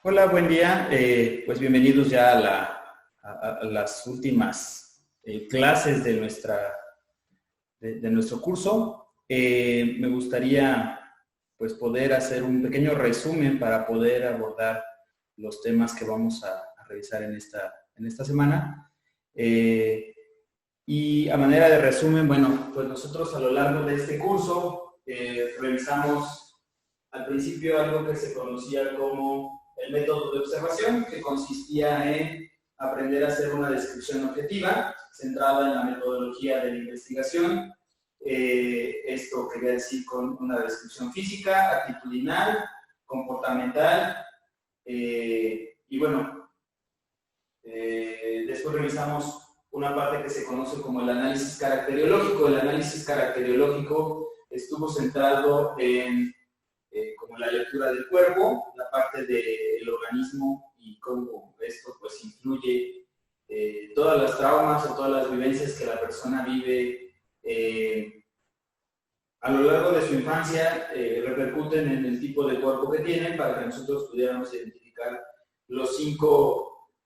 Hola, buen día. Pues bienvenidos ya a las últimas clases de nuestro curso. Me gustaría pues poder hacer un pequeño resumen para poder abordar los temas que vamos a revisar en esta semana. Y a manera de resumen, bueno, pues nosotros a lo largo de este curso revisamos al principio algo que se conocía como el método de observación, que consistía en aprender a hacer una descripción objetiva centrada en la metodología de la investigación. Esto quería decir con una descripción física, actitudinal, comportamental, y bueno, después revisamos una parte que se conoce como el análisis caracteriológico. El análisis caracteriológico estuvo centrado en como la lectura del cuerpo, la parte del organismo y cómo esto pues influye todas las traumas o todas las vivencias que la persona vive a lo largo de su infancia repercuten en el tipo de cuerpo que tienen para que nosotros pudiéramos identificar los 5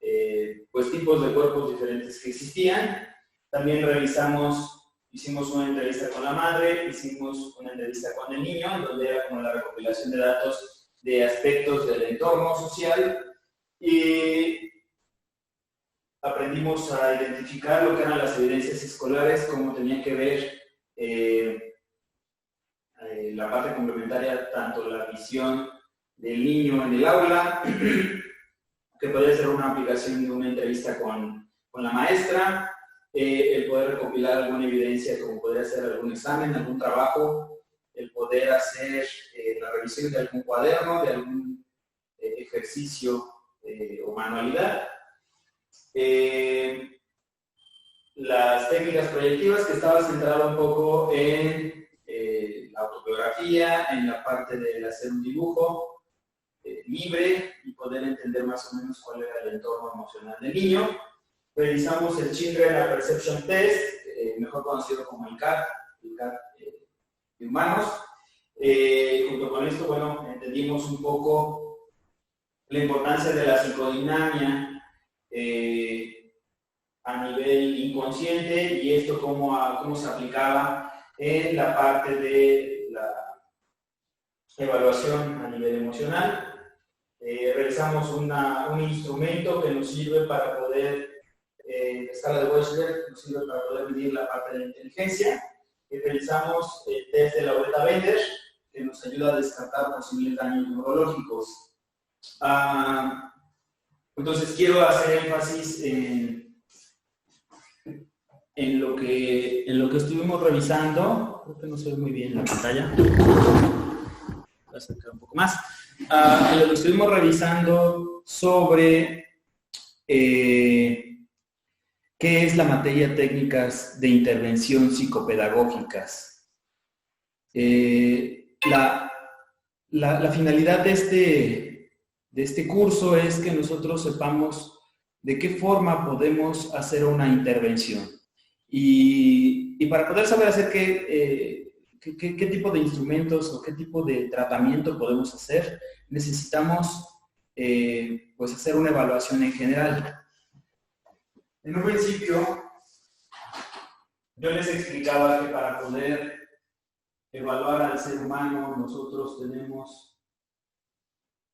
pues, tipos de cuerpos diferentes que existían. También hicimos una entrevista con la madre, hicimos una entrevista con el niño, en donde era como la recopilación de datos de aspectos del entorno social y aprendimos a identificar lo que eran las evidencias escolares, cómo tenía que ver la parte complementaria, tanto la visión del niño en el aula, que podría ser una aplicación de una entrevista con la maestra, el poder recopilar alguna evidencia, como podría ser algún examen, algún trabajo, el poder hacer la revisión de algún cuaderno, de algún ejercicio o manualidad. Las técnicas proyectivas, que estaba centrado un poco en la autobiografía, en la parte de hacer un dibujo libre y poder entender más o menos cuál era el entorno emocional del niño. Realizamos el Children Perception Test, mejor conocido como el CAT de humanos. Junto con esto, bueno, entendimos un poco la importancia de la psicodinamia a nivel inconsciente y esto cómo se aplicaba en la parte de la evaluación a nivel emocional. Realizamos un instrumento que nos sirve para poder escala de Wechsler, nos sirve para poder medir la parte de la inteligencia. Realizamos el test de la Lauretta-Bender, que nos ayuda a descartar posibles daños neurológicos. Entonces quiero hacer énfasis en lo que estuvimos revisando. Creo que no se ve muy bien la pantalla. Voy a acercar un poco más. En lo que estuvimos revisando sobre ¿qué es la materia técnicas de intervención psicopedagógicas? La finalidad de este curso es que nosotros sepamos de qué forma podemos hacer una intervención. Y para poder saber hacer qué tipo de instrumentos o qué tipo de tratamiento podemos hacer, necesitamos pues hacer una evaluación en general. En un principio, yo les explicaba que para poder evaluar al ser humano, nosotros tenemos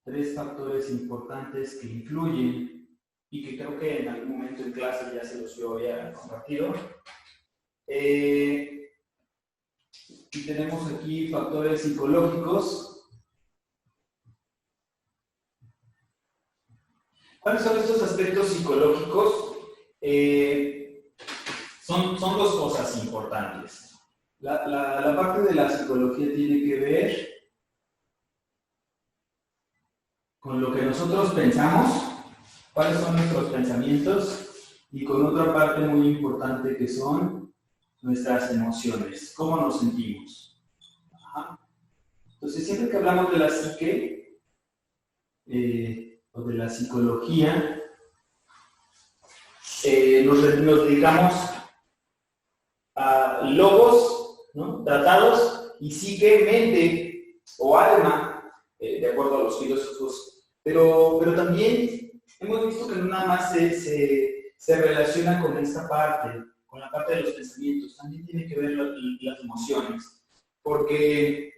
3 factores importantes que influyen y que creo que en algún momento en clase ya se los había compartido. Y tenemos aquí factores psicológicos. ¿Cuáles son estos aspectos psicológicos? Son 2 cosas importantes. La parte de la psicología tiene que ver con lo que nosotros pensamos, cuáles son nuestros pensamientos, y con otra parte muy importante que son nuestras emociones, cómo nos sentimos. Ajá. Entonces, siempre que hablamos de la psique o de la psicología, nos dedicamos a logos, ¿no? Tratados, y psique, mente o alma, de acuerdo a los filósofos pero también hemos visto que no nada más se relaciona con esta parte, con la parte de los pensamientos, también tiene que ver las emociones. Porque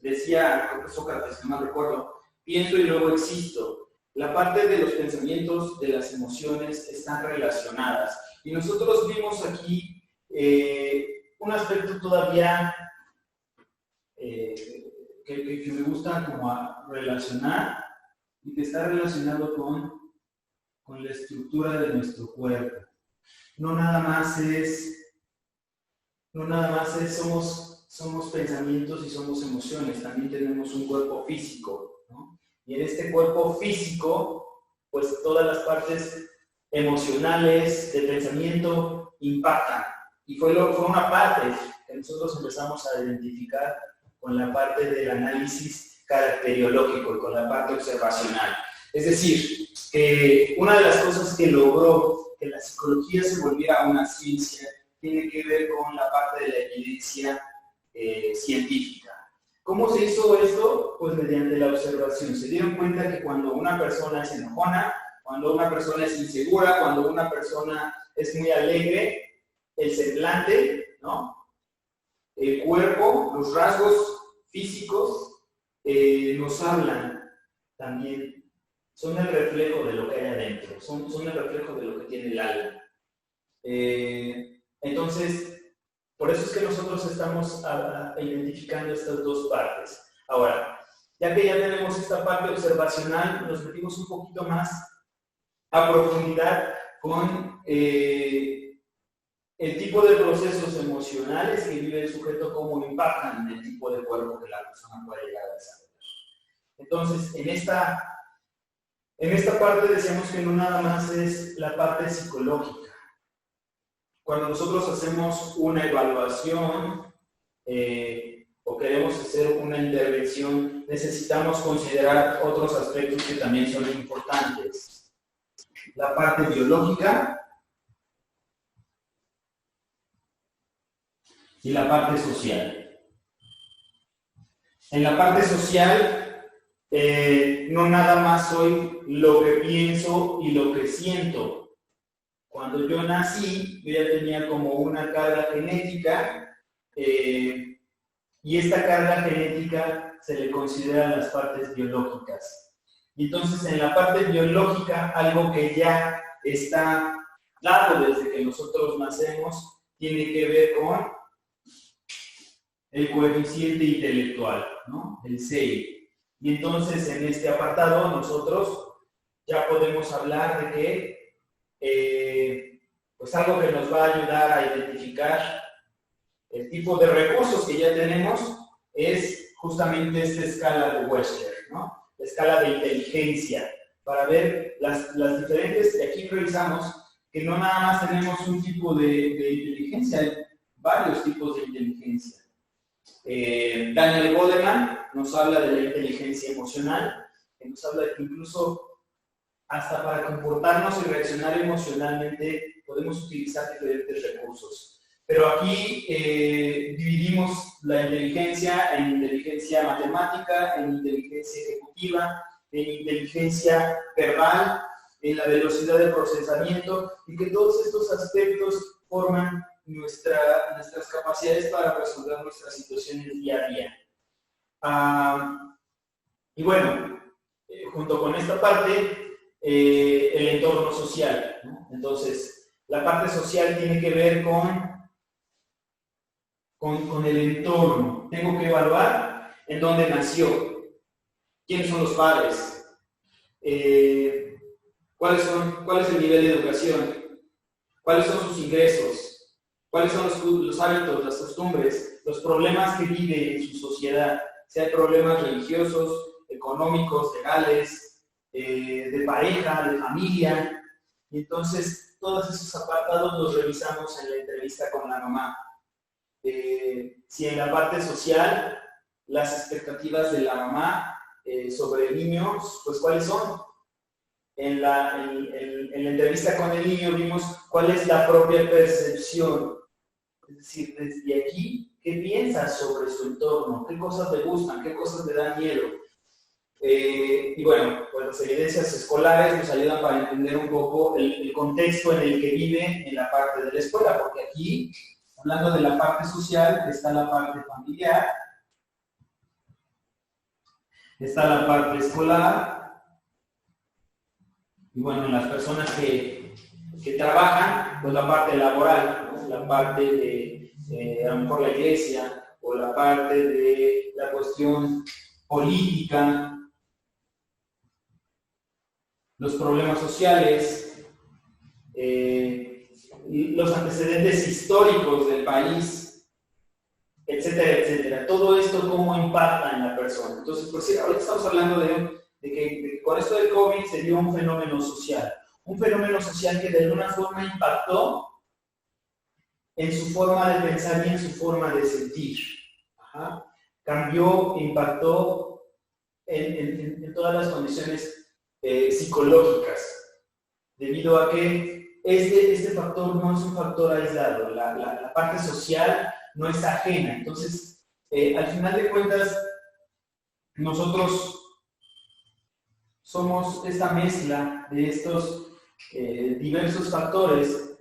decía, creo que Sócrates, no me recuerdo, pienso y luego existo. La parte de los pensamientos, de las emociones, están relacionadas. Y nosotros vimos aquí un aspecto todavía que me gusta como a relacionar y que está relacionado con la estructura de nuestro cuerpo. No nada más somos pensamientos y somos emociones, también tenemos un cuerpo físico, ¿no? Y en este cuerpo físico, pues todas las partes emocionales de pensamiento impactan. Y fue una parte que nosotros empezamos a identificar con la parte del análisis caracteriológico y con la parte observacional. Es decir, que una de las cosas que logró que la psicología se volviera una ciencia tiene que ver con la parte de la evidencia científica. ¿Cómo se hizo esto? Pues mediante la observación. Se dieron cuenta que cuando una persona es enojona, cuando una persona es insegura, cuando una persona es muy alegre, el semblante, ¿no? El cuerpo, los rasgos físicos nos hablan también. Son el reflejo de lo que hay adentro, son el reflejo de lo que tiene el alma. Entonces, por eso es que nosotros estamos identificando estas dos partes. Ahora, ya que ya tenemos esta parte observacional, nos metimos un poquito más a profundidad con el tipo de procesos emocionales que vive el sujeto, cómo impactan el tipo de cuerpo que la persona puede llegar a desarrollar. Entonces, en esta parte decíamos que no nada más es la parte psicológica. Cuando nosotros hacemos una evaluación o queremos hacer una intervención, necesitamos considerar otros aspectos que también son importantes. La parte biológica y la parte social. En la parte social, no nada más soy lo que pienso y lo que siento. Cuando yo nací, yo ya tenía como una carga genética y esta carga genética se le considera las partes biológicas. Y entonces en la parte biológica, algo que ya está dado desde que nosotros nacemos, tiene que ver con el coeficiente intelectual, ¿no? El CI. Y entonces en este apartado nosotros ya podemos hablar de que pues algo que nos va a ayudar a identificar el tipo de recursos que ya tenemos es justamente esta escala de Wechsler, ¿no? La escala de inteligencia, para ver las diferentes, aquí revisamos que no nada más tenemos un tipo de inteligencia, hay varios tipos de inteligencia. Daniel Goleman nos habla de la inteligencia emocional, que nos habla de que incluso hasta para comportarnos y reaccionar emocionalmente podemos utilizar diferentes recursos. Pero aquí dividimos la inteligencia en inteligencia matemática, en inteligencia ejecutiva, en inteligencia verbal, en la velocidad de procesamiento, y que todos estos aspectos forman nuestras capacidades para resolver nuestras situaciones día a día. Y bueno, junto con esta parte, el entorno social, ¿no? Entonces, la parte social tiene que ver con el entorno. Tengo que evaluar en dónde nació, quiénes son los padres, cuál es el nivel de educación, cuáles son sus ingresos, cuáles son los hábitos, las costumbres, los problemas que vive en su sociedad, si hay problemas religiosos, económicos, legales, de pareja, de familia. Y entonces todos esos apartados los revisamos en la entrevista con la mamá. Si en la parte social, las expectativas de la mamá sobre el niño, pues ¿cuáles son? En la entrevista con el niño vimos cuál es la propia percepción. Es decir, desde aquí, ¿qué piensas sobre su entorno? ¿Qué cosas le gustan? ¿Qué cosas le dan miedo? Y bueno, pues las evidencias escolares nos ayudan para entender un poco el contexto en el que vive en la parte de la escuela, porque aquí, hablando de la parte social, está la parte familiar, está la parte escolar, y bueno, en las personas que trabajan, pues la parte laboral, ¿no? La parte de a lo mejor la iglesia, o la parte de la cuestión política, los problemas sociales, los antecedentes históricos del país, etcétera, etcétera. Todo esto cómo impacta en la persona. Entonces, pues sí, ahorita estamos hablando de que con esto del COVID se dio un fenómeno social que de alguna forma impactó en su forma de pensar y en su forma de sentir. Ajá. Cambió, impactó en todas las condiciones psicológicas, debido a que este factor no es un factor aislado, la parte social no es ajena. Entonces, al final de cuentas, nosotros somos esta mezcla de estos diversos factores.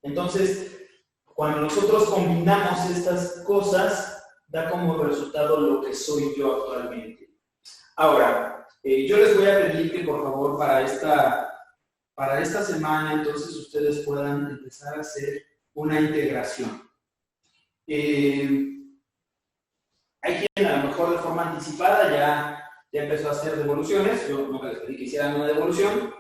Entonces, cuando nosotros combinamos estas cosas, da como resultado lo que soy yo actualmente. Ahora, yo les voy a pedir que por favor para esta semana entonces ustedes puedan empezar a hacer una integración. Hay quien a lo mejor de forma anticipada ya empezó a hacer devoluciones. Yo nunca les pedí que hicieran una devolución,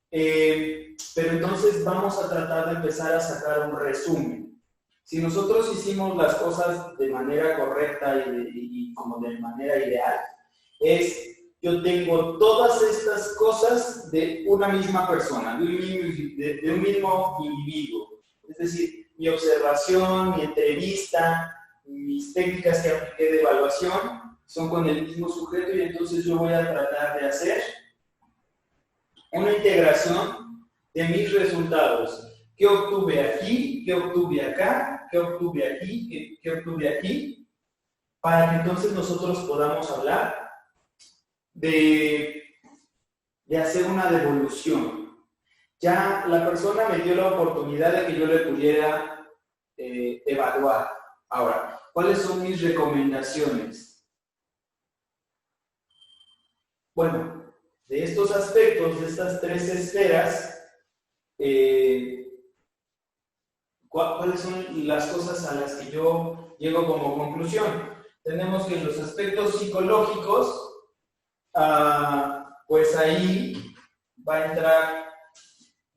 pero entonces vamos a tratar de empezar a sacar un resumen. Si nosotros hicimos las cosas de manera correcta y como de manera ideal, yo tengo todas estas cosas de una misma persona, de un mismo individuo. Es decir, mi observación, mi entrevista, mis técnicas que apliqué de evaluación son con el mismo sujeto, y entonces yo voy a tratar de hacer una integración de mis resultados. ¿Qué obtuve aquí? ¿Qué obtuve acá? ¿Qué obtuve aquí? ¿Qué obtuve aquí? Para que entonces nosotros podamos hablar de hacer una devolución. Ya la persona me dio la oportunidad de que yo le pudiera evaluar. Ahora, ¿cuáles son mis recomendaciones? Bueno, de estos aspectos, de estas tres esferas, ¿cuáles son las cosas a las que yo llego como conclusión? Tenemos que los aspectos psicológicos, pues ahí va a entrar,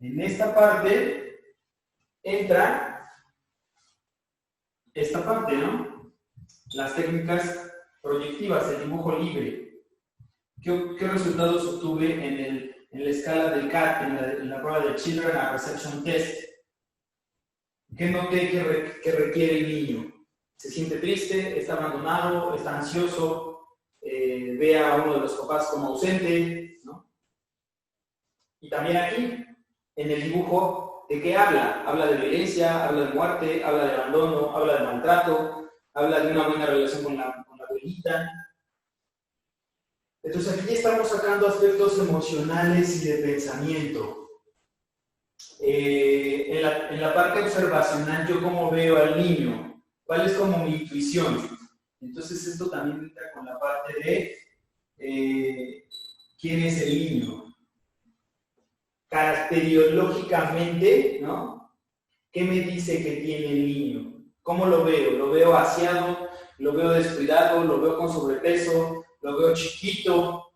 en esta parte, entra esta parte, ¿no? Las técnicas proyectivas, el dibujo libre. ¿Qué resultados obtuve en la escala del CAT, en la prueba del Children Perception Test? ¿Qué noté que requiere el niño? ¿Se siente triste? ¿Está abandonado? ¿Está ansioso? Ve a uno de los papás como ausente, ¿no? Y también aquí, en el dibujo, ¿de qué habla? Habla de violencia, habla de muerte, habla de abandono, habla de maltrato, habla de una buena relación con la abuelita. Entonces aquí estamos sacando aspectos emocionales y de pensamiento. En la parte observacional, yo cómo veo al niño, cuál es como mi intuición. Entonces esto también entra con la parte de quién es el niño. Caracteriológicamente, ¿no? ¿Qué me dice que tiene el niño? ¿Cómo lo veo? ¿Lo veo aseado? ¿Lo veo descuidado? ¿Lo veo con sobrepeso? ¿Lo veo chiquito?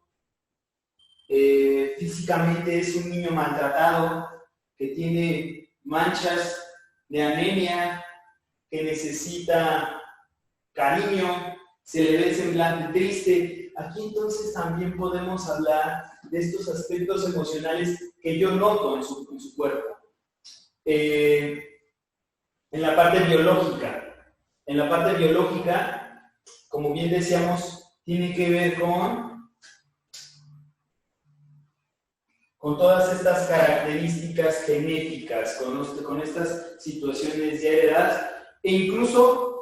Físicamente es un niño maltratado, que tiene manchas de anemia, que necesita cariño, se le ve el semblante triste. Aquí entonces también podemos hablar de estos aspectos emocionales que yo noto en su cuerpo. En la parte biológica, como bien decíamos, tiene que ver con todas estas características genéticas, con estas situaciones ya heredadas, e incluso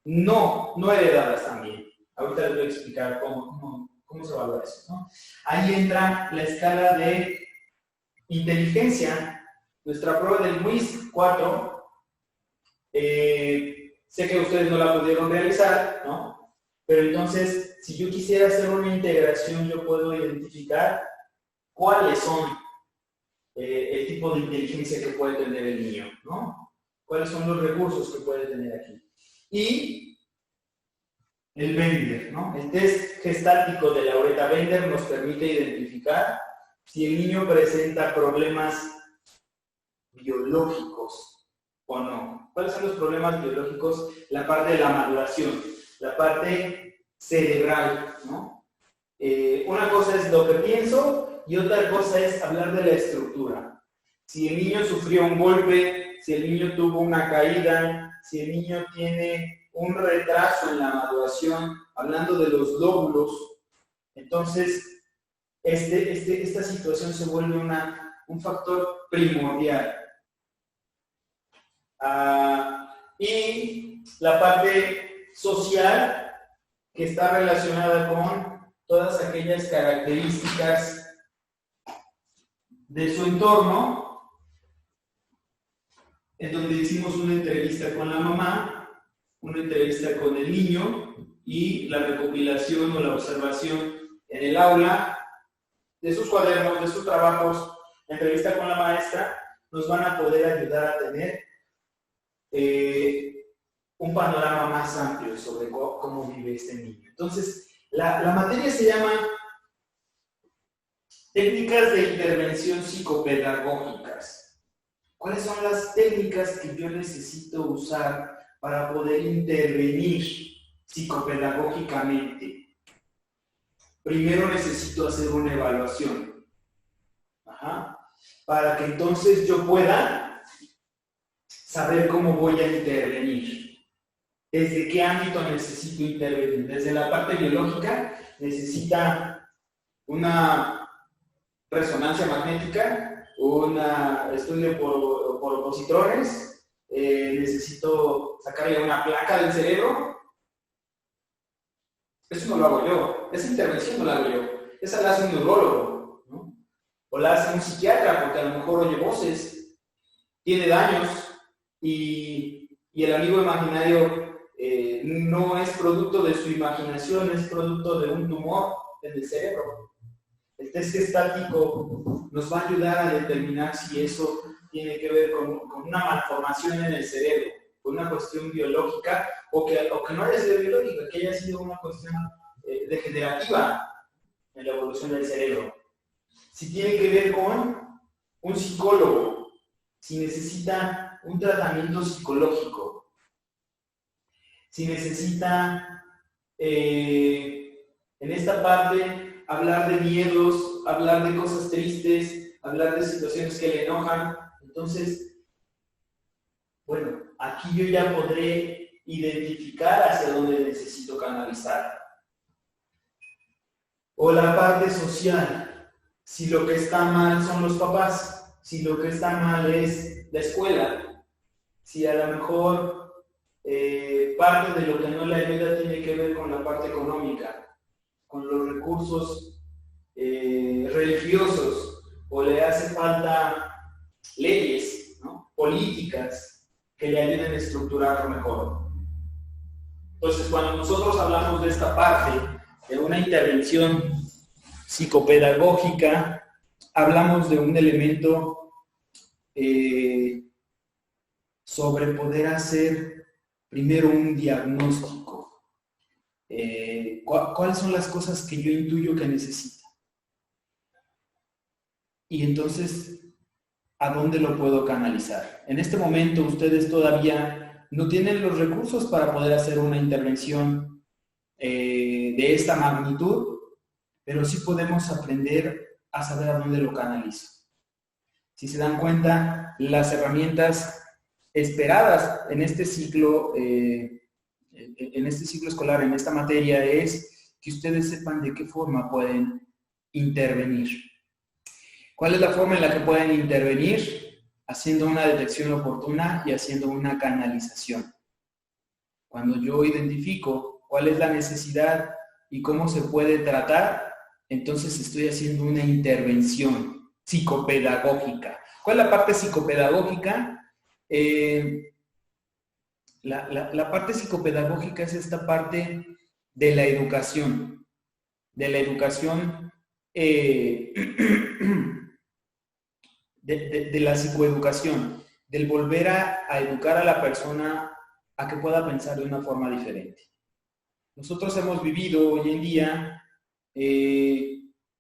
no heredadas también. Ahorita les voy a explicar cómo se valora eso, ¿no? Ahí entra la escala de inteligencia. Nuestra prueba del WIS 4, sé que ustedes no la pudieron realizar, ¿no? Pero entonces, si yo quisiera hacer una integración, yo puedo identificar cuáles son el tipo de inteligencia que puede tener el niño, ¿no? Cuáles son los recursos que puede tener aquí. Y el Bender, ¿no? El test gestáltico de Lauretta-Bender nos permite identificar si el niño presenta problemas biológicos o no. ¿Cuáles son los problemas biológicos? La parte de la maduración, la parte cerebral, ¿no? Una cosa es lo que pienso y otra cosa es hablar de la estructura. Si el niño sufrió un golpe, si el niño tuvo una caída, si el niño tiene un retraso en la maduración, hablando de los lóbulos, entonces esta situación se vuelve un factor primordial. Y la parte social, que está relacionada con todas aquellas características de su entorno, en donde hicimos una entrevista con la mamá, una entrevista con el niño y la recopilación o la observación en el aula de sus cuadernos, de sus trabajos, la entrevista con la maestra, nos van a poder ayudar a tener un panorama más amplio sobre cómo vive este niño. Entonces, la materia se llama Técnicas de Intervención Psicopedagógicas. ¿Cuáles son las técnicas que yo necesito usar para poder intervenir psicopedagógicamente? Primero necesito hacer una evaluación. Para que entonces yo pueda saber cómo voy a intervenir. ¿Desde qué ámbito necesito intervenir? Desde la parte biológica, necesita una resonancia magnética, un estudio por opositrones, necesito sacarle una placa del cerebro. Eso no lo hago yo, esa intervención no la hago yo, esa la hace un neurólogo, ¿no? O la hace un psiquiatra, porque a lo mejor oye voces, tiene daños y el amigo imaginario no es producto de su imaginación, es producto de un tumor en el cerebro. El test gestáltico nos va a ayudar a determinar si eso tiene que ver con una malformación en el cerebro, con una cuestión biológica, o que no haya sido biológica, que haya sido una cuestión degenerativa en la evolución del cerebro. Si tiene que ver con un psicólogo, si necesita un tratamiento psicológico, si necesita en esta parte hablar de miedos, hablar de cosas tristes, hablar de situaciones que le enojan. Entonces, bueno, aquí yo ya podré identificar hacia dónde necesito canalizar. O la parte social, si lo que está mal son los papás, si lo que está mal es la escuela, si a lo mejor parte de lo que no le ayuda tiene que ver con la parte económica, con los recursos religiosos, o le hace falta leyes, ¿no? Políticas que le ayuden a estructurarlo mejor. Entonces, cuando nosotros hablamos de esta parte, de una intervención psicopedagógica, hablamos de un elemento sobre poder hacer primero un diagnóstico. ¿Cuáles son las cosas que yo intuyo que necesita? Y entonces, ¿a dónde lo puedo canalizar? En este momento ustedes todavía no tienen los recursos para poder hacer una intervención de esta magnitud, pero sí podemos aprender a saber a dónde lo canalizo. Si se dan cuenta, las herramientas esperadas en este ciclo escolar, en esta materia, es que ustedes sepan de qué forma pueden intervenir. ¿Cuál es la forma en la que pueden intervenir? Haciendo una detección oportuna y haciendo una canalización. Cuando yo identifico cuál es la necesidad y cómo se puede tratar, entonces estoy haciendo una intervención psicopedagógica. ¿Cuál es la parte psicopedagógica? La parte psicopedagógica es esta parte de la educación, de la psicoeducación, del volver a educar a la persona a que pueda pensar de una forma diferente. Nosotros hemos vivido hoy en día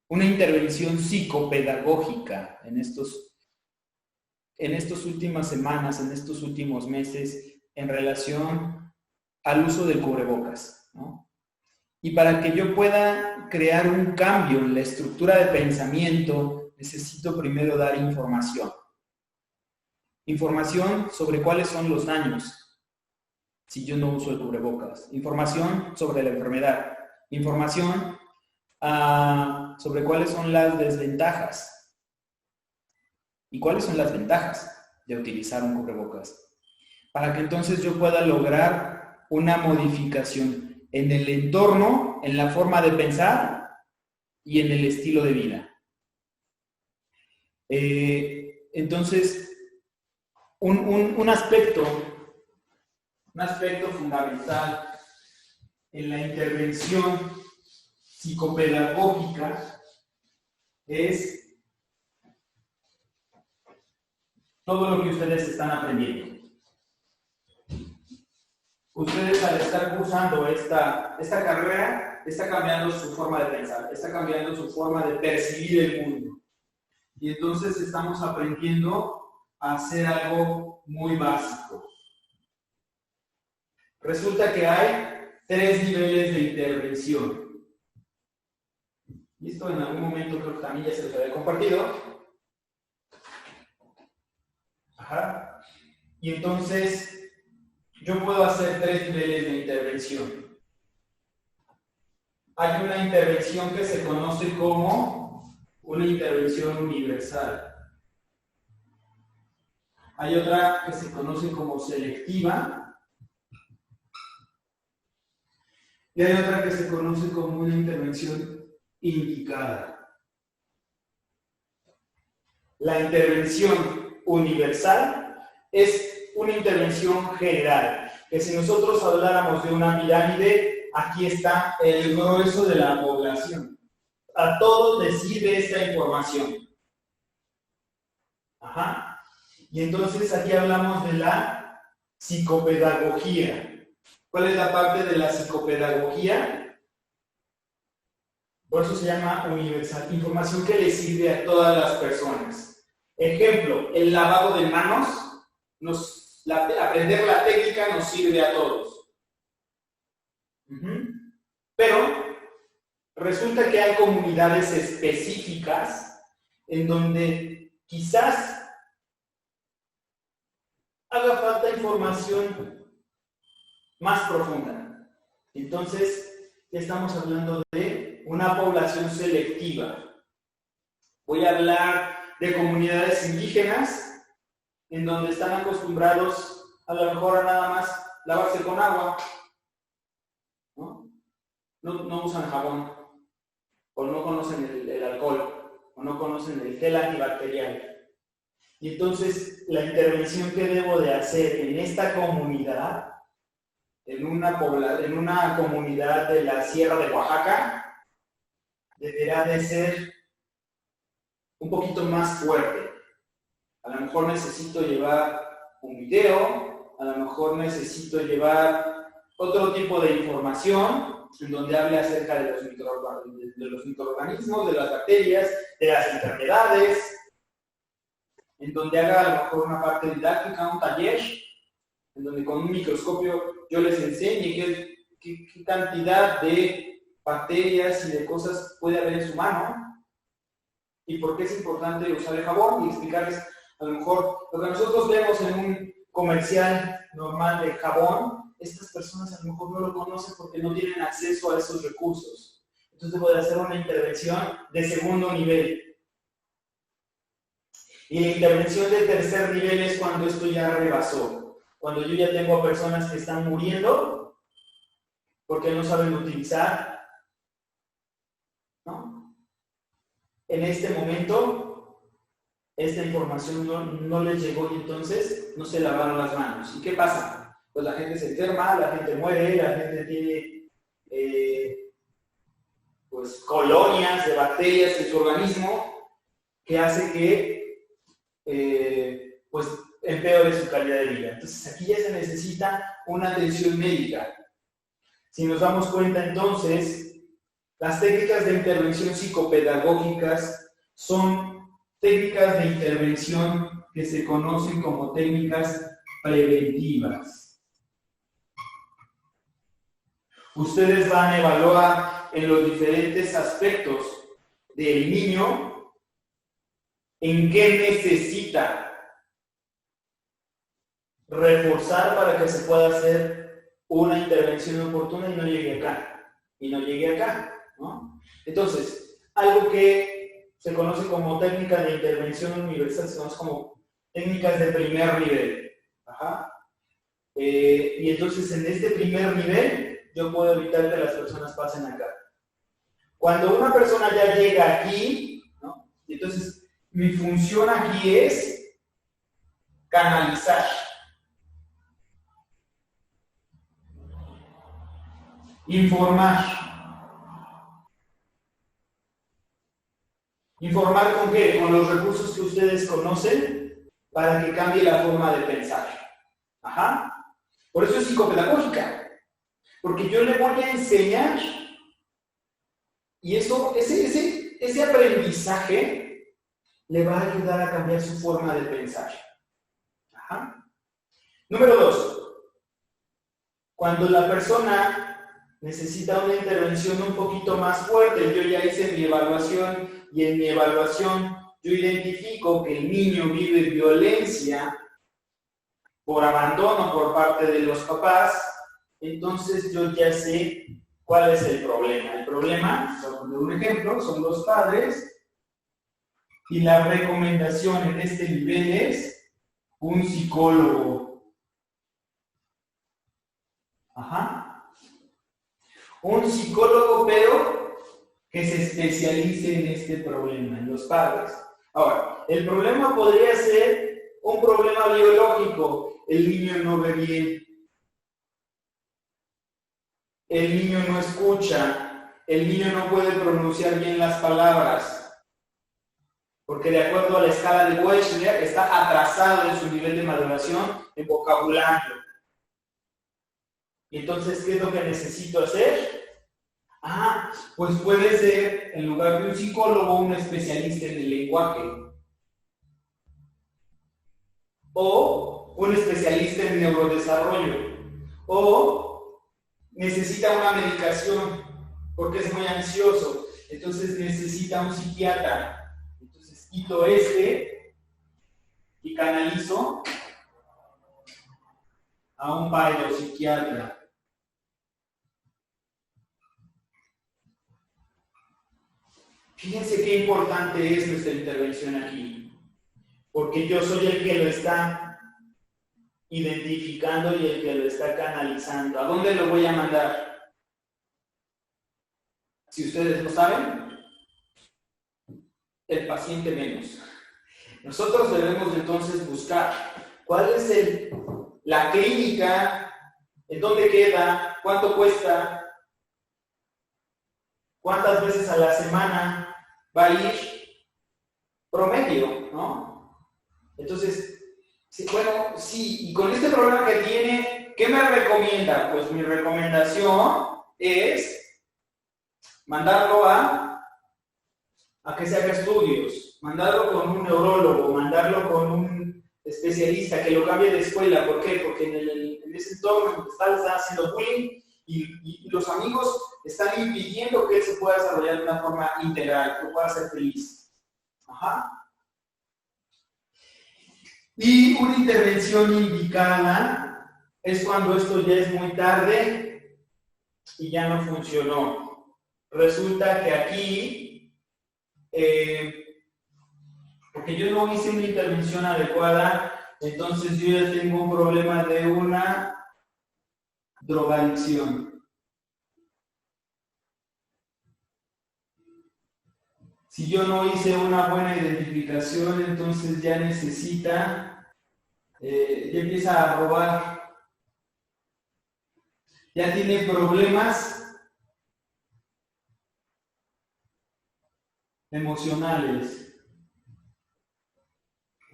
una intervención psicopedagógica en estas últimas semanas, en estos últimos meses, en relación al uso del cubrebocas, ¿no? Y para que yo pueda crear un cambio en la estructura de pensamiento, necesito primero dar información. Información sobre cuáles son los daños si yo no uso el cubrebocas. Información sobre la enfermedad. Información sobre cuáles son las desventajas. ¿Y cuáles son las ventajas de utilizar un cubrebocas? Para que entonces yo pueda lograr una modificación en el entorno, en la forma de pensar y en el estilo de vida. Entonces, un aspecto fundamental en la intervención psicopedagógica es todo lo que ustedes están aprendiendo. Ustedes, al estar cursando esta carrera, está cambiando su forma de pensar, está cambiando su forma de percibir el mundo. Y entonces estamos aprendiendo a hacer algo muy básico. Resulta que hay 3 niveles de intervención. Y esto en algún momento creo que también ya se los había compartido. Ajá. Y entonces yo puedo hacer 3 niveles de intervención. Hay una intervención que se conoce como una intervención universal. Hay otra que se conoce como selectiva. Y hay otra que se conoce como una intervención indicada. La intervención universal es una intervención general, que si nosotros habláramos de una pirámide, aquí está el grueso de la población. A todos les sirve esta información. Ajá. Y entonces aquí hablamos de la psicopedagogía. ¿Cuál es la parte de la psicopedagogía? Por eso se llama universal. Información que le sirve a todas las personas. Ejemplo, el lavado de manos. Aprender la técnica nos sirve a todos. Pero resulta que hay comunidades específicas en donde quizás haga falta información más profunda. Entonces, ya estamos hablando de una población selectiva. Voy a hablar de comunidades indígenas en donde están acostumbrados a lo mejor a nada más lavarse con agua, no usan jabón, o no conocen el alcohol, o no conocen el gel antibacterial. Y entonces la intervención que debo de hacer en esta comunidad, en una comunidad de la Sierra de Oaxaca, deberá de ser un poquito más fuerte. A lo mejor necesito llevar un video, a lo mejor necesito llevar otro tipo de información en donde hable acerca de los microorganismos, de las bacterias, de las enfermedades, en donde haga a lo mejor una parte didáctica, un taller, en donde con un microscopio yo les enseñe qué cantidad de bacterias y de cosas puede haber en su mano y por qué es importante usar el jabón y explicarles a lo mejor lo que nosotros vemos en un comercial normal de jabón, estas personas a lo mejor no lo conocen porque no tienen acceso a esos recursos. Entonces debo de hacer una intervención de segundo nivel. Y la intervención de tercer nivel es cuando esto ya rebasó. Cuando yo ya tengo a personas que están muriendo porque no saben utilizar, ¿no? En este momento, esta información no les llegó y entonces no se lavaron las manos. ¿Y qué pasa? Pues la gente se enferma, la gente muere, la gente tiene pues colonias de bacterias en su organismo que hace que pues empeore su calidad de vida. Entonces aquí ya se necesita una atención médica. Si nos damos cuenta entonces, las técnicas de intervención psicopedagógicas son técnicas de intervención que se conocen como técnicas preventivas. Ustedes van a evaluar en los diferentes aspectos del niño en qué necesita reforzar para que se pueda hacer una intervención oportuna y no llegue acá, ¿no? Entonces, algo que se conoce como técnica de intervención universal, se conoce como técnicas de primer nivel. Ajá. Y entonces, en este primer nivel, yo puedo evitar que las personas pasen acá. Cuando una persona ya llega aquí, ¿no? Entonces, mi función aquí es canalizar. Informar. ¿Informar con qué? Con los recursos que ustedes conocen para que cambie la forma de pensar. Ajá. Por eso es psicopedagógica. Porque yo le voy a enseñar y eso, ese aprendizaje le va a ayudar a cambiar su forma de pensar. Ajá. Número 2. Cuando la persona necesita una intervención un poquito más fuerte, yo ya hice mi evaluación y en mi evaluación yo identifico que el niño vive violencia por abandono por parte de los papás, entonces yo ya sé cuál es el problema. El problema, por poner un ejemplo, son los padres y la recomendación en este nivel es un psicólogo. Ajá. Un psicólogo, pero que se especialice en este problema, en los padres. Ahora, el problema podría ser un problema biológico. El niño no ve bien. El niño no escucha. El niño no puede pronunciar bien las palabras. Porque de acuerdo a la escala de Wechsler, está atrasado en su nivel de maduración en vocabulario. Y entonces, ¿qué es lo que necesito hacer? Pues puede ser, en lugar de un psicólogo, un especialista en el lenguaje. O un especialista en neurodesarrollo. O necesita una medicación porque es muy ansioso. Entonces necesita un psiquiatra. Entonces quito y canalizo a un psiquiatra. Fíjense qué importante es nuestra intervención aquí, porque yo soy el que lo está identificando y el que lo está canalizando. ¿A dónde lo voy a mandar? Si ustedes lo saben, el paciente menos. Nosotros debemos entonces buscar cuál es la clínica, en dónde queda, cuánto cuesta, cuántas veces a la semana va a ir, promedio, ¿no? Entonces, sí, y con este problema que tiene, ¿qué me recomienda? Pues mi recomendación es mandarlo a que se haga estudios, mandarlo con un neurólogo, mandarlo con un especialista, que lo cambie de escuela. ¿Por qué? Porque en ese entorno donde está haciendo bullying y los amigos están impidiendo que él se pueda desarrollar de una forma integral, que pueda ser feliz. Ajá. Y una intervención indicada es cuando esto ya es muy tarde y ya no funcionó. Resulta que aquí, porque yo no hice una intervención adecuada, entonces yo ya tengo un problema de una drogadicción. Si yo no hice una buena identificación, entonces ya necesita, ya empieza a robar, ya tiene problemas emocionales,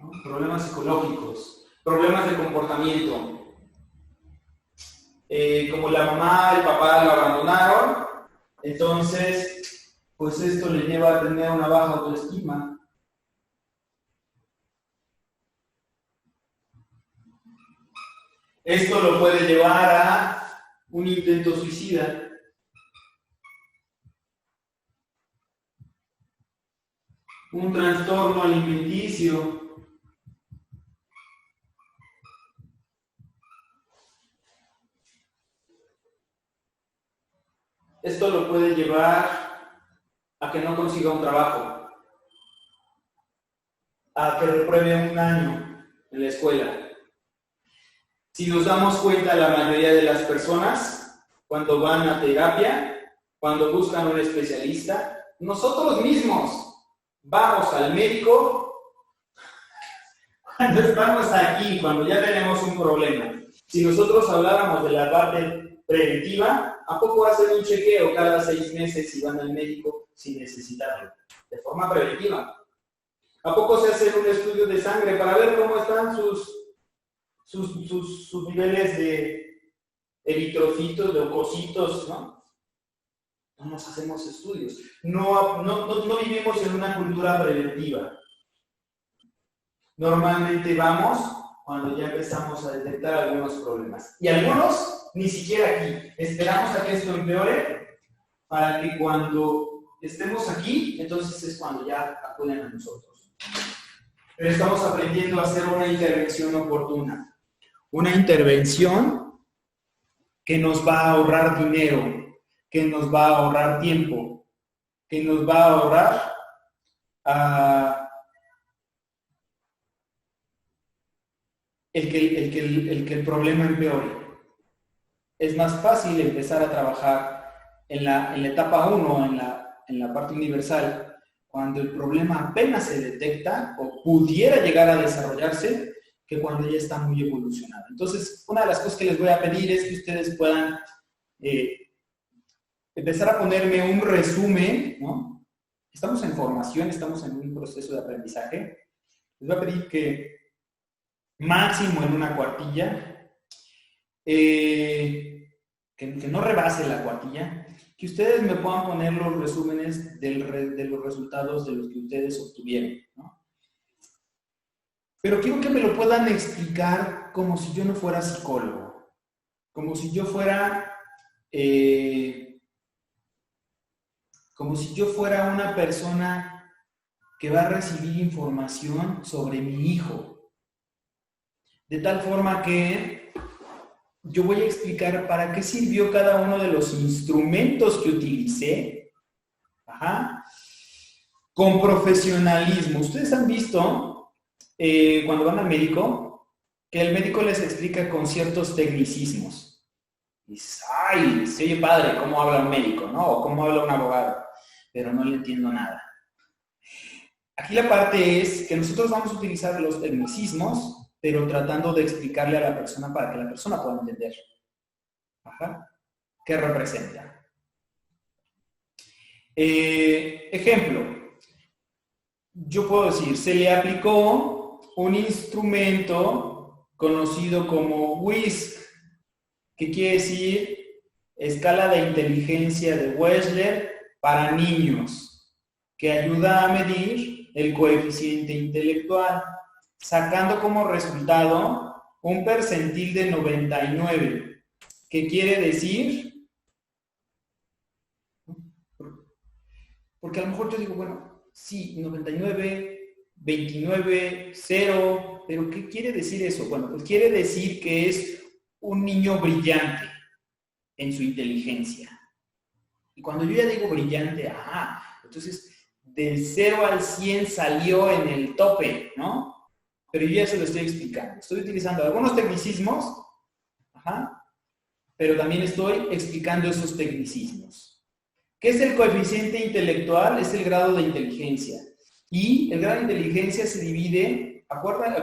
¿no? Problemas psicológicos, problemas de comportamiento. Como la mamá, el papá lo abandonaron, entonces, pues esto le lleva a tener una baja autoestima. Esto lo puede llevar a un intento suicida. Un trastorno alimenticio. Esto lo puede llevar a que no consiga un trabajo, a que repruebe un año en la escuela. Si nos damos cuenta, la mayoría de las personas, cuando van a terapia, cuando buscan un especialista, nosotros mismos vamos al médico cuando estamos aquí, cuando ya tenemos un problema. Si nosotros habláramos de la parte preventiva, ¿a poco hacen un chequeo cada 6 meses y van al médico sin necesitarlo? De forma preventiva. ¿A poco se hace un estudio de sangre para ver cómo están sus niveles de eritrocitos, de leucocitos, ¿no? No nos hacemos estudios. No vivimos en una cultura preventiva. Normalmente vamos cuando ya empezamos a detectar algunos problemas. Y algunos ni siquiera aquí. Esperamos a que esto empeore para que cuando estemos aquí, entonces es cuando ya acuden a nosotros. Pero estamos aprendiendo a hacer una intervención oportuna. Una intervención que nos va a ahorrar dinero, que nos va a ahorrar tiempo, que nos va a ahorrar el que el problema empeore. Es más fácil empezar a trabajar en la etapa 1, en la parte universal, cuando el problema apenas se detecta o pudiera llegar a desarrollarse, que cuando ya está muy evolucionado. Entonces, una de las cosas que les voy a pedir es que ustedes puedan empezar a ponerme un resumen, ¿no? Estamos en formación, estamos en un proceso de aprendizaje. Les voy a pedir que máximo en una cuartilla, que no rebase la cuartilla, que ustedes me puedan poner los resúmenes de los resultados de los que ustedes obtuvieron, ¿no? Pero quiero que me lo puedan explicar como si yo no fuera psicólogo, como si yo fuera una persona que va a recibir información sobre mi hijo. De tal forma que yo voy a explicar para qué sirvió cada uno de los instrumentos que utilicé, con profesionalismo. Ustedes han visto, cuando van al médico, que el médico les explica con ciertos tecnicismos. Dices, ¡ay! Se oye padre cómo habla un médico, ¿no? O cómo habla un abogado, pero no le entiendo nada. Aquí la parte es que nosotros vamos a utilizar los tecnicismos, pero tratando de explicarle a la persona para que la persona pueda entender. ¿Qué representa? Ejemplo, yo puedo decir, se le aplicó un instrumento conocido como WISC, que quiere decir escala de inteligencia de Wechsler para niños, que ayuda a medir el coeficiente intelectual, sacando como resultado un percentil de 99, que quiere decir, porque a lo mejor yo digo, bueno, sí, 99, 29, 0, pero ¿qué quiere decir eso? Bueno, pues quiere decir que es un niño brillante en su inteligencia. Y cuando yo ya digo brillante, entonces del 0 al 100 salió en el tope, ¿no? Pero yo ya se lo estoy explicando. Estoy utilizando algunos tecnicismos, pero también estoy explicando esos tecnicismos. ¿Qué es el coeficiente intelectual? Es el grado de inteligencia. Y el grado de inteligencia se divide, acuerdan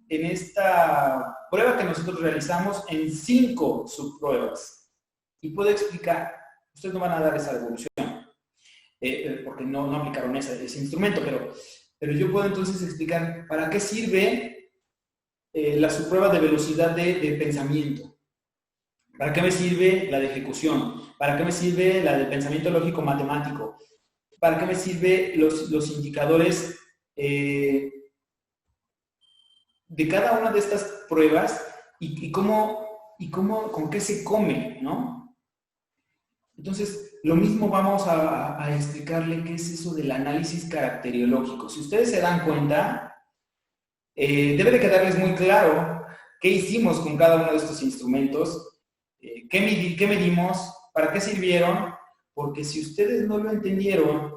en esta prueba que nosotros realizamos en 5 subpruebas. Y puedo explicar, ustedes no van a dar esa devolución, porque no aplicaron ese instrumento, pero yo puedo entonces explicar para qué sirve la subprueba de velocidad de pensamiento. ¿Para qué me sirve la de ejecución? ¿Para qué me sirve la de pensamiento lógico-matemático? ¿Para qué me sirven los indicadores de cada una de estas pruebas y con qué se come, ¿no? Entonces, lo mismo vamos a explicarle qué es eso del análisis caracteriológico. Si ustedes se dan cuenta, debe de quedarles muy claro qué hicimos con cada uno de estos instrumentos, qué medimos, para qué sirvieron, porque si ustedes no lo entendieron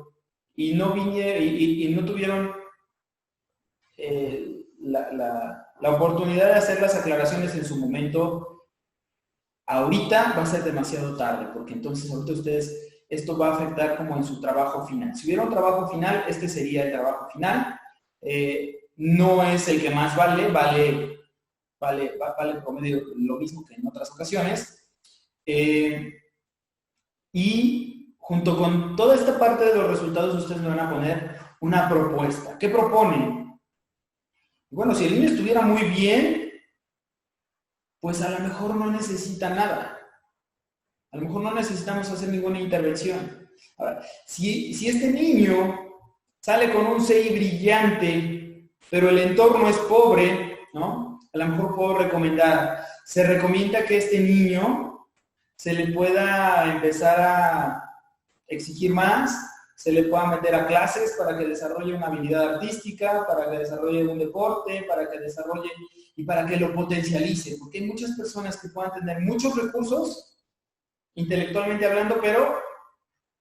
y no tuvieron la oportunidad de hacer las aclaraciones en su momento, ahorita va a ser demasiado tarde, porque entonces ahorita esto va a afectar como en su trabajo final. Si hubiera un trabajo final, este sería el trabajo final. No es el que más vale promedio lo mismo que en otras ocasiones. Y junto con toda esta parte de los resultados, ustedes me van a poner una propuesta. ¿Qué proponen? Bueno, si el niño estuviera muy bien, pues a lo mejor no necesita nada. A lo mejor no necesitamos hacer ninguna intervención. Ahora, si este niño sale con un CI brillante, pero el entorno es pobre, ¿no? A lo mejor puedo se recomienda que este niño se le pueda empezar a exigir más, se le pueda meter a clases para que desarrolle una habilidad artística, para que desarrolle un deporte, para que desarrolle y para que lo potencialice, porque hay muchas personas que puedan tener muchos recursos, intelectualmente hablando, pero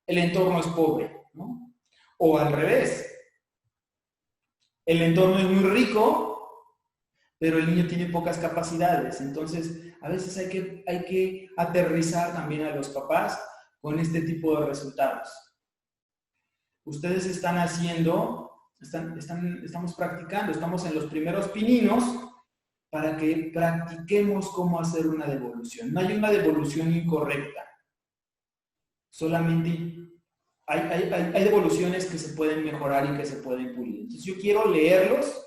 el entorno es pobre, ¿no? O al revés, el entorno es muy rico, pero el niño tiene pocas capacidades. Entonces, a veces hay que aterrizar también a los papás con este tipo de resultados. Ustedes estamos practicando, estamos en los primeros pininos para que practiquemos cómo hacer una devolución. No hay una devolución incorrecta. Solamente hay devoluciones que se pueden mejorar y que se pueden pulir. Entonces, yo quiero leerlos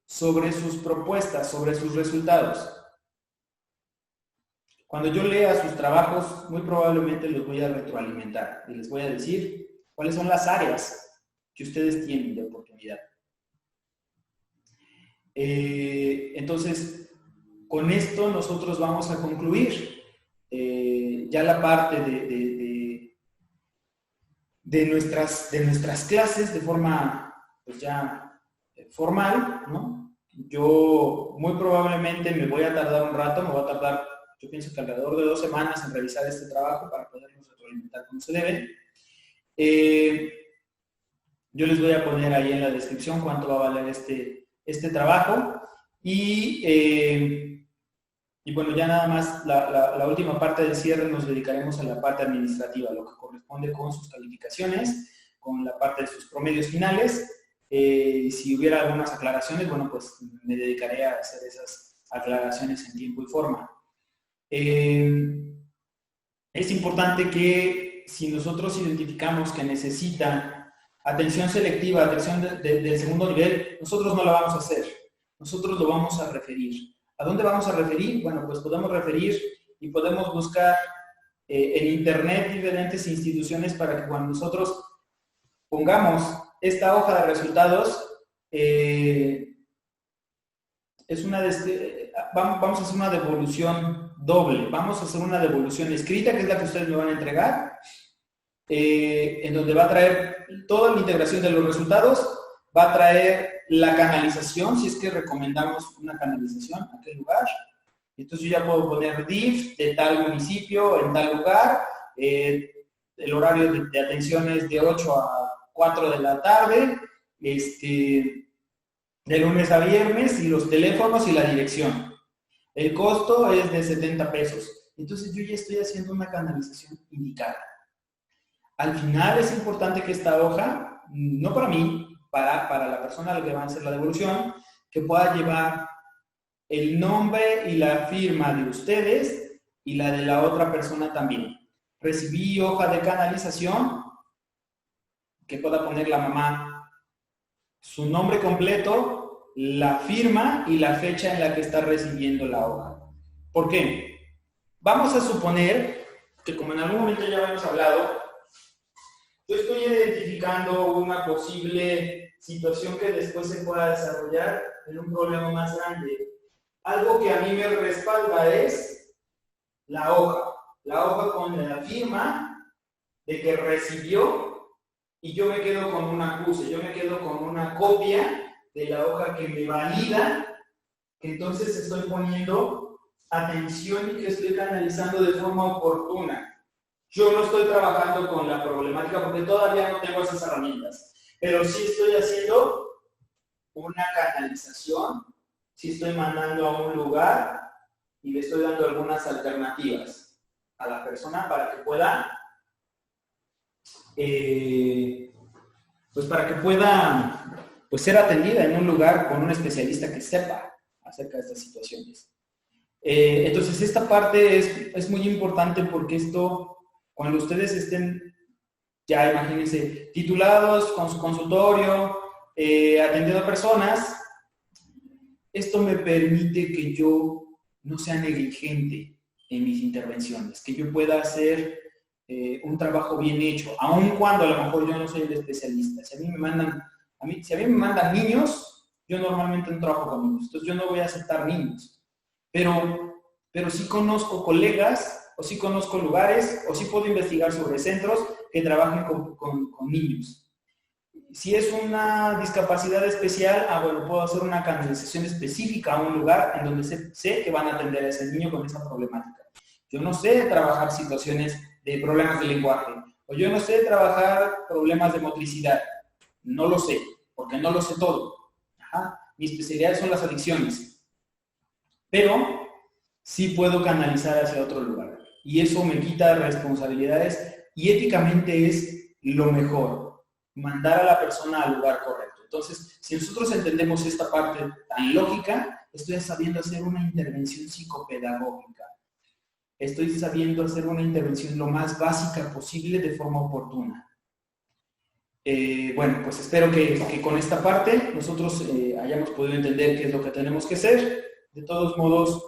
sobre sus propuestas, sobre sus resultados. Cuando yo lea sus trabajos, muy probablemente los voy a retroalimentar y les voy a decir cuáles son las áreas que ustedes tienen de oportunidad. Entonces, con esto nosotros vamos a concluir ya la parte de nuestras clases de forma pues ya formal, ¿no? Yo muy probablemente me voy a tardar un rato, yo pienso que alrededor de 2 semanas en revisar este trabajo para podernos retroalimentar como se debe. Yo les voy a poner ahí en la descripción cuánto va a valer este trabajo y bueno, ya nada más la última parte del cierre nos dedicaremos a la parte administrativa, lo que corresponde con sus calificaciones, con la parte de sus promedios finales. Si hubiera algunas aclaraciones, bueno, pues me dedicaré a hacer esas aclaraciones en tiempo y forma. Es importante que si nosotros identificamos que necesita atención selectiva, atención del segundo nivel, nosotros no la vamos a hacer, nosotros lo vamos a referir. ¿A dónde vamos a referir? Bueno, pues podemos referir y podemos buscar en internet diferentes instituciones para que cuando nosotros pongamos esta hoja de resultados, vamos a hacer una devolución doble. Vamos a hacer una devolución escrita, que es la que ustedes me van a entregar, en donde va a traer toda la integración de los resultados, va a traer la canalización, si es que recomendamos una canalización a aquel lugar. Entonces yo ya puedo poner DIF de tal municipio, en tal lugar, el horario de atención es de 8 a 4 de la tarde, de lunes a viernes, y los teléfonos y la dirección. El costo es de 70 pesos. entonces yo ya estoy haciendo una canalización indicada. Al final es importante que esta hoja, no para mí, para la persona a la que va a hacer la devolución, que pueda llevar el nombre y la firma de ustedes y la de la otra persona también. Recibí hoja de canalización, que pueda poner la mamá su nombre completo, la firma y la fecha en la que está recibiendo la hoja. ¿Por qué? Vamos a suponer que, como en algún momento ya habíamos hablado, yo estoy identificando una posible situación que después se pueda desarrollar en un problema más grande. Algo que a mí me respalda es la hoja con la firma de que recibió, y yo me quedo con un acuse, yo me quedo con una copia de la hoja que me valida, que entonces estoy poniendo atención y que estoy canalizando de forma oportuna. Yo no estoy trabajando con la problemática porque todavía no tengo esas herramientas, pero sí estoy haciendo una canalización, sí estoy mandando a un lugar y le estoy dando algunas alternativas a la persona para que pueda, pues ser atendida en un lugar con un especialista que sepa acerca de estas situaciones. Entonces, esta parte es muy importante porque esto, cuando ustedes estén, ya imagínense, titulados con su consultorio, atendiendo a personas, esto me permite que yo no sea negligente en mis intervenciones, que yo pueda hacer un trabajo bien hecho, aun cuando a lo mejor yo no soy el especialista. Si a mí me mandan niños, yo normalmente no trabajo con niños, entonces yo no voy a aceptar niños. Pero sí conozco colegas, o sí conozco lugares, o sí puedo investigar sobre centros que trabajen con niños. Si es una discapacidad especial, bueno, puedo hacer una canalización específica a un lugar en donde sé que van a atender a ese niño con esa problemática. Yo no sé trabajar situaciones de problemas de lenguaje, o yo no sé trabajar problemas de motricidad. No lo sé, porque no lo sé todo. Mi especialidad son las adicciones. Pero sí puedo canalizar hacia otro lugar. Y eso me quita responsabilidades y éticamente es lo mejor, mandar a la persona al lugar correcto. Entonces, si nosotros entendemos esta parte tan lógica, estoy sabiendo hacer una intervención psicopedagógica. Estoy sabiendo hacer una intervención lo más básica posible de forma oportuna. Bueno, pues espero que con esta parte nosotros hayamos podido entender qué es lo que tenemos que hacer. De todos modos,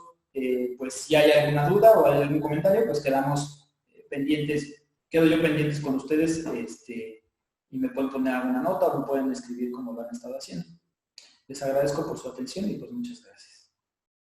pues si hay alguna duda o hay algún comentario, pues quedamos pendientes, quedo yo pendientes con ustedes y me pueden poner alguna nota o me pueden escribir como lo han estado haciendo. Les agradezco por su atención y pues muchas gracias.